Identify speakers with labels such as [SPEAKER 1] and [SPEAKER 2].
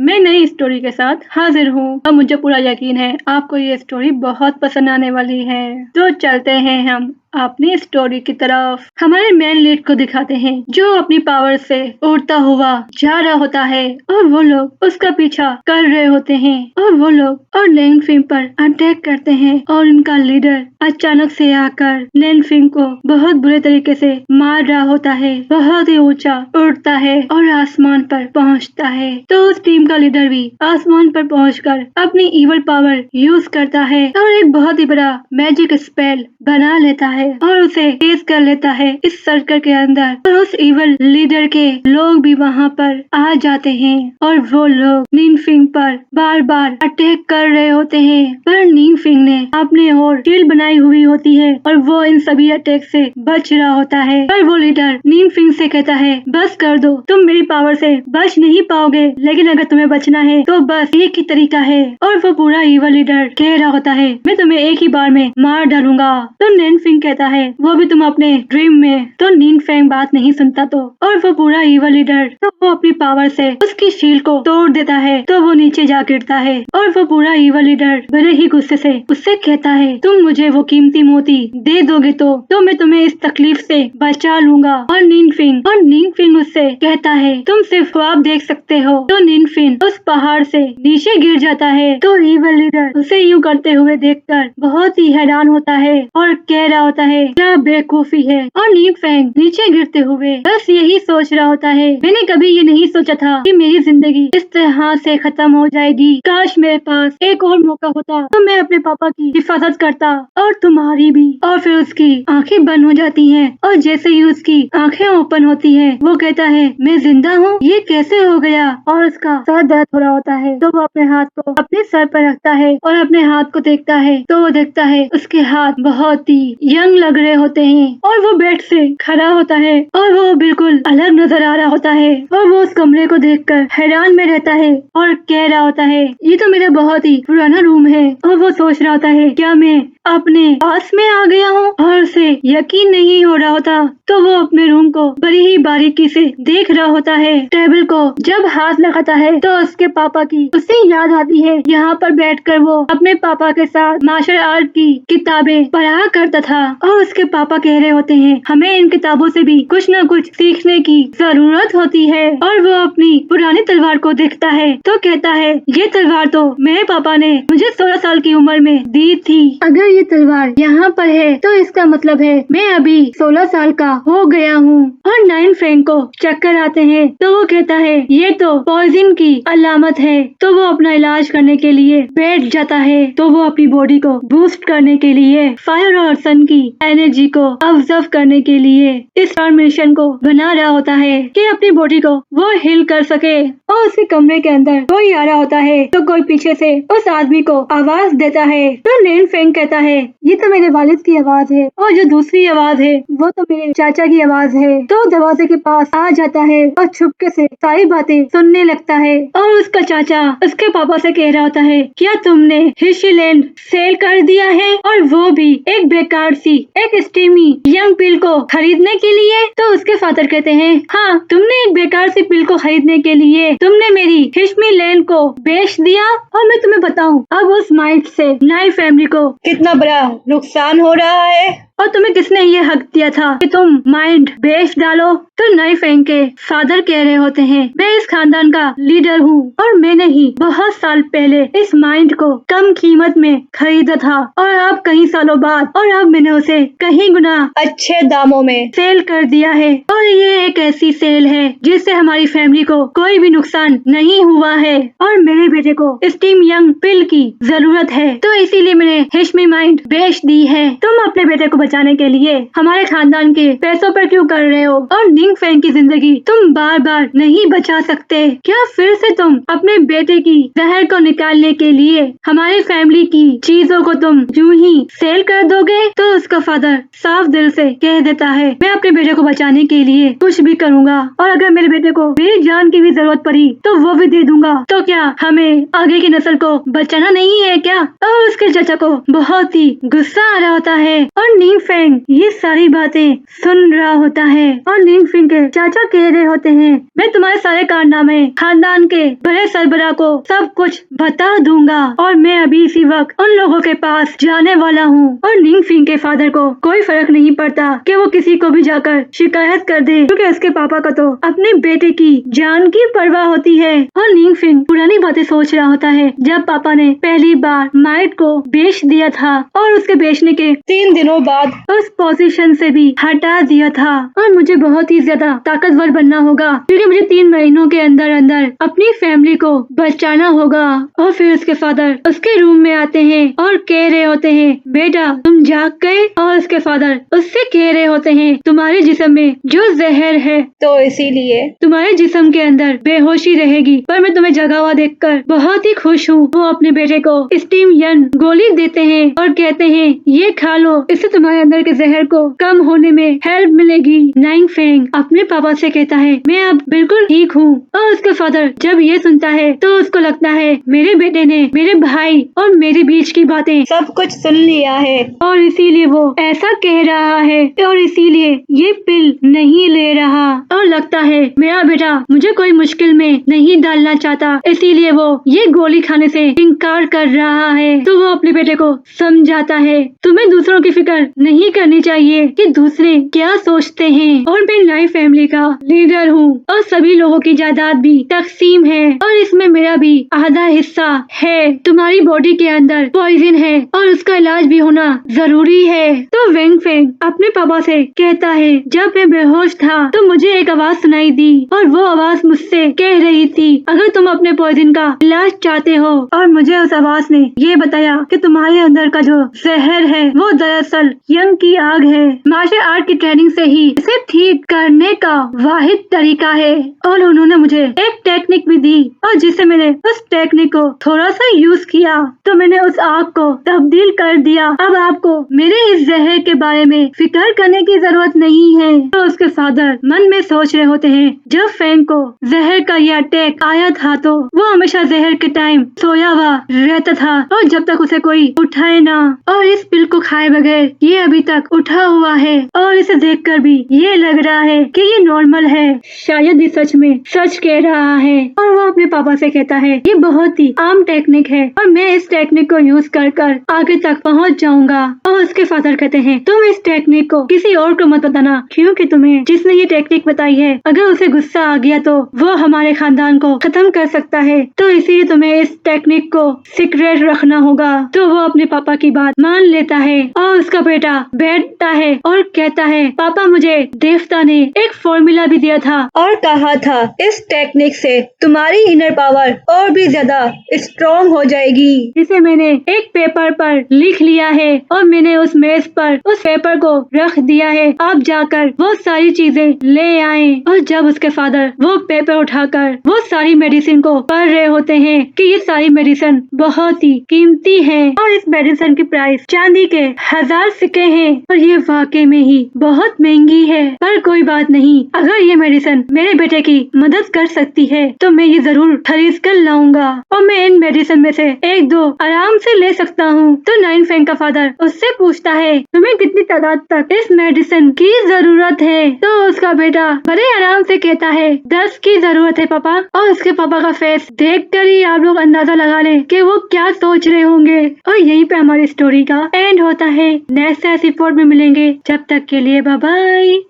[SPEAKER 1] मैं नई स्टोरी के साथ हाजिर हूँ और मुझे पूरा यकीन है आपको ये स्टोरी बहुत पसंद आने वाली है। तो चलते हैं हम अपनी स्टोरी की तरफ। हमारे मेन लीड को दिखाते हैं जो अपनी पावर से उड़ता हुआ जा रहा होता है और वो लोग उसका पीछा कर रहे होते हैं और वो लोग और लैन फिंग पर अटैक करते हैं और उनका लीडर अचानक से आकर लैन फिंग को बहुत बुरे तरीके से मार रहा होता है। बहुत ही ऊंचा उड़ता है और आसमान पर पहुंचता है। तो उस टीम का लीडर भी आसमान पर पहुंचकर अपनी इवल पावर यूज करता है और एक बहुत ही बड़ा मैजिक स्पेल बना लेता है और उसे तेज कर लेता है इस सर्कल के अंदर। और उस इवल लीडर के लोग भी वहाँ पर आ जाते हैं और वो लोग निनफिंग पर बार बार अटैक कर रहे होते हैं, पर निनफिंग ने अपने और शील्ड बनाई हुई होती है और वो इन सभी अटैक से बच रहा होता है। पर वो लीडर निनफिंग से कहता है बस कर दो, तुम मेरी पावर से बच नहीं पाओगे, लेकिन अगर तुम्हें बचना है तो बस एक ही तरीका है। और वो पूरा इवल लीडर कह रहा होता है मैं तुम्हें एक ही बार में मार डालूंगा। तो निनफिंग कहता है वो भी तुम अपने ड्रीम में। तो निनफिंग बात नहीं सुनता तो और वो पूरा इवल लीडर तो वो अपनी पावर से उसकी शील्ड को तोड़ देता है तो वो नीचे जा गिरता है और वो पूरा इवल लीडर बड़े ही गुस्से से उससे कहता है तुम मुझे वो कीमती मोती दे दोगे तो मैं तुम्हें इस तकलीफ से बचा लूंगा। और निनफिंग उससे कहता है तुम सिर्फ ख्वाब देख सकते हो। तो निनफिंग उस पहाड़ से नीचे गिर जाता है। तो इवल लीडर उसे यूं करते हुए देखकर बहुत ही हैरान होता है और कह रहा होता है क्या बेवकूफी है। और निनफिंग नीचे गिरते हुए बस यही सोच रहा होता है मैंने कभी ये नहीं सोचा था कि मेरी जिंदगी इस तरह से खत्म हो जाएगी। काश मेरे पास एक और मौका होता तो मैं अपने पापा की हिफाजत करता और तुम्हारी भी। और फिर उसकी आंखें बंद हो जाती हैं और जैसे ही उसकी आंखें ओपन होती हैं वो कहता है मैं जिंदा हूँ, ये कैसे हो गया। और उसका सर दर्द हो रहा होता है तो वो अपने हाथ को अपने सर पर रखता है और अपने हाथ को देखता है तो वो देखता है उसके हाथ बहुत ही यंग लग रहे होते हैं। और वो बेड से खड़ा होता है और वो बिल्कुल अलग नजर आ रहा होता है और वो उस कमरे को देखकर हैरान में रहता है और कह रहा होता है ये तो मेरा बहुत ही पुराना रूम है। और वो सोच रहा होता है क्या मैं अपने पास में आ गया हूँ, और उसे यकीन नहीं हो रहा होता। तो वो अपने रूम को बड़ी ही बारीकी से देख रहा होता है। टेबल को जब हाथ लगाता है तो उसके पापा की उसे याद आती है। यहाँ पर बैठकर वो अपने पापा के साथ मार्शल आर्ट की किताबें पढ़ा करता था और उसके पापा कह रहे होते हैं हमें इन किताबों से भी कुछ न कुछ सीखने की जरूरत होती है। और वो अपनी पुरानी तलवार को देखता है तो कहता है ये तलवार तो मेरे पापा ने मुझे 16 साल की उम्र में दी थी। अगर ये तलवार यहाँ पर है तो इसका मतलब है मैं अभी 16 साल का हो गया हूँ। और निनफिंग को चक्कर आते हैं तो वो कहता है ये तो पॉइजन की अलामत है। तो वो अपना इलाज करने के लिए बैठ जाता है। तो वो अपनी बॉडी को बूस्ट करने के लिए फायर और सन की एनर्जी को ऑब्जर्व करने के लिए इस फॉर्मेशन को बना रहा होता है कि अपनी बॉडी को वो हिल कर सके। और उसके कमरे के अंदर कोई आ रहा होता है तो कोई पीछे से उस आदमी को आवाज देता है। तो निनफिंग कहता है ये तो मेरे वालिद की आवाज है और जो दूसरी आवाज है वो तो मेरे चाचा की आवाज है। तो दरवाजे के पास आ जाता है और छुपके से सारी बातें सुनने लगता है। और उसका चाचा उसके पापा से कह रहा होता है क्या तुमने हिशीलैंड सेल कर दिया है, और वो भी एक बेकार सी एक स्टीमी यंग पिल को खरीदने के लिए। तो उसके फादर कहते हैं हाँ तुमने एक बेकार सी पिल को खरीदने के लिए तुमने मेरी हिशमीलैंड को बेच दिया। और मैं तुम्हें बताऊं अब उस माइट से नाई फैमिली को कितना बड़ा नुकसान हो रहा है और तुम्हें किसने ये हक दिया था कि तुम माइंड बेच डालो। तो निनफिंग के फादर कह रहे होते हैं मैं इस खानदान का लीडर हूँ और मैंने ही बहुत साल पहले इस माइंड को कम कीमत में खरीदा था और अब कई सालों बाद और अब मैंने उसे कहीं गुना अच्छे दामों में सेल कर दिया है। और ये एक ऐसी सेल है जिससे हमारी फैमिली को कोई भी नुकसान नहीं हुआ है और मेरे बेटे को स्टीम यंग पिल की जरूरत है तो इसीलिए मैंने हिशमी माइंड बेच दी है। तुम अपने बेटे को बचाने के लिए हमारे खानदान के पैसों पर क्यों कर रहे हो, और निनफिंग की जिंदगी तुम बार बार नहीं बचा सकते। क्या फिर से तुम अपने बेटे की जहर को निकालने के लिए हमारी फैमिली की चीजों को तुम यूं ही सेल कर दोगे। तो उसका फादर साफ दिल से कह देता है मैं अपने बेटे को बचाने के लिए कुछ भी करूँगा और अगर मेरे बेटे को मेरी जान की भी जरूरत पड़ी तो वो भी दे दूंगा। तो क्या हमें आगे की नस्ल को बचाना नहीं है क्या। और उसके चाचा को बहुत ही गुस्सा आ रहा होता है और निनफिंग ये सारी बातें सुन रहा होता है और निंग फिंग के चाचा कह रहे होते हैं, मैं तुम्हारे सारे कारनामे, खानदान के बड़े सरबराह को सब कुछ बता दूंगा और मैं अभी इसी वक्त उन लोगों के पास जाने वाला हूँ। और निंग फिंग के फादर को कोई फर्क नहीं पड़ता कि वो किसी को भी जाकर शिकायत कर दे, क्योंकि उसके पापा को तो अपने बेटे की जान की परवाह होती है। और निंग फिंग पुरानी बातें सोच रहा होता है जब पापा ने पहली बार माइट को बेच दिया था और उसके बेचने के 3 दिनों बाद उस पोजीशन से भी हटा दिया था। और मुझे बहुत ही ज्यादा ताकतवर बनना होगा, क्योंकि मुझे 3 महीनों के अंदर अंदर अपनी फैमिली को बचाना होगा। और फिर उसके फादर उसके रूम में आते हैं और कह रहे होते हैं, बेटा तुम जाग गए। और उसके फादर उससे कह रहे होते हैं, तुम्हारे जिस्म में जो जहर है तो इसीलिए तुम्हारे जिस्म के अंदर बेहोशी रहेगी, पर मैं तुम्हें जगा हुआ देखकर बहुत ही खुश हूँ। वो अपने बेटे को स्टीम यन गोली देते हैं और कहते हैं, ये खा लो, इससे तुम्हारे अंदर के जहर को कम होने में हेल्प मिलेगी। नाइंग फेंग अपने पापा से कहता है, मैं अब बिल्कुल ठीक हूँ। और उसका फादर जब ये सुनता है तो उसको लगता है मेरे बेटे ने मेरे भाई और मेरे बीच की बातें सब कुछ सुन लिया है और इसीलिए वो ऐसा कह रहा है और इसीलिए ये पिल नहीं ले रहा। और लगता है मेरा बेटा मुझे कोई मुश्किल में नहीं डालना चाहता, इसीलिए वो ये गोली खाने से इनकार कर रहा है। तो वो अपने बेटे को समझाता है, तुम्हें दूसरों की फिक्र नहीं करनी चाहिए कि दूसरे क्या सोचते हैं, और मैं नई फैमिली का लीडर हूँ और सभी लोगों की जायदाद भी तकसीम है और इसमें मेरा भी आधा हिस्सा है। तुम्हारी बॉडी के अंदर पॉइजन है और उसका इलाज भी होना जरूरी है। तो वेंग फेंग अपने पापा से कहता है, जब मैं बेहोश था तो मुझे एक आवाज सुनाई दी और वो आवाज मुझसे कह रही थी, अगर तुम अपने पॉइजन का इलाज चाहते हो। और मुझे उस आवाज ने ये बताया कि तुम्हारे अंदर का जो जहर है वो दरअसल यंग की आग है। मार्शल आर्ट की ट्रेनिंग से ही इसे ठीक करने का वाहिद तरीका है। और उन्होंने मुझे एक टेक्निक भी दी और जिससे मैंने उस टेक्निक को थोड़ा सा यूज किया तो मैंने उस आग को तब्दील कर दिया। अब आपको मेरे इस जहर के बारे में फिक्र करने की जरूरत नहीं है। तो उसके फादर मन में सोच रहे होते हैं, जब फैंग को जहर का यह अटैक आया था तो वो हमेशा जहर के टाइम सोया हुआ रहता था और जब तक उसे कोई उठाए ना, और इस पिल को खाए बगैर ये अभी तक उठा हुआ है और इसे देखकर भी ये लग रहा है कि ये नॉर्मल है। शायद ये सच में सच कह रहा है। और वो अपने पापा से कहता है, ये बहुत ही आम टेक्निक है और मैं इस टेक्निक को यूज कर कर आगे तक पहुंच जाऊंगा। और उसके फादर कहते हैं, तुम इस टेक्निक को किसी और को मत बताना, क्योंकि तुम्हें जिसने ये टेक्निक बताई है अगर उसे गुस्सा आ गया तो वो हमारे खानदान को खत्म कर सकता है, तो इसीलिए तुम्हें इस टेक्निक को सीक्रेट रखना होगा। तो वो अपने पापा की बात मान लेता है और उसका बेटा बैठता है और कहता है, पापा मुझे देवता ने एक फॉर्मूला भी दिया था और कहा था इस टेक्निक से तुम्हारी इनर पावर और भी ज्यादा स्ट्रॉन्ग हो जाएगी, जिसे मैंने एक पेपर पर लिख लिया है और मैंने उस मेज पर उस पेपर को रख दिया है। आप जाकर वो सारी चीजें ले आए। और जब उसके फादर वो पेपर उठाकर वो सारी मेडिसिन को पढ़ रहे होते हैं कि ये सारी मेडिसिन बहुत ही कीमती है और इस मेडिसिन की प्राइस चांदी के 1000 सिक्के हैं और ये वाकई में ही बहुत महंगी है। पर कोई बात नहीं, अगर ये मेडिसिन मेरे बेटे की मदद कर सकती है तो मैं ये जरूर खरीद कर लाऊंगा और मैं इन मेडिसिन में से 1-2 आराम से ले सकता हूँ। तो नाइन फेंग का फादर उससे पूछता है, तुम्हें कितनी तादाद तक इस मेडिसिन की जरूरत है? तो उसका बेटा बड़े आराम से कहता है, 10 की जरूरत है पापा। और उसके पापा का फेस देखकर ही आप लोग अंदाजा लगा लें कि वो क्या सोच रहे होंगे। और यहीं पे हमारी स्टोरी का एंड होता है। नेक्स्ट एपिसोड में मिलेंगे, जब तक के लिए बाय बाय।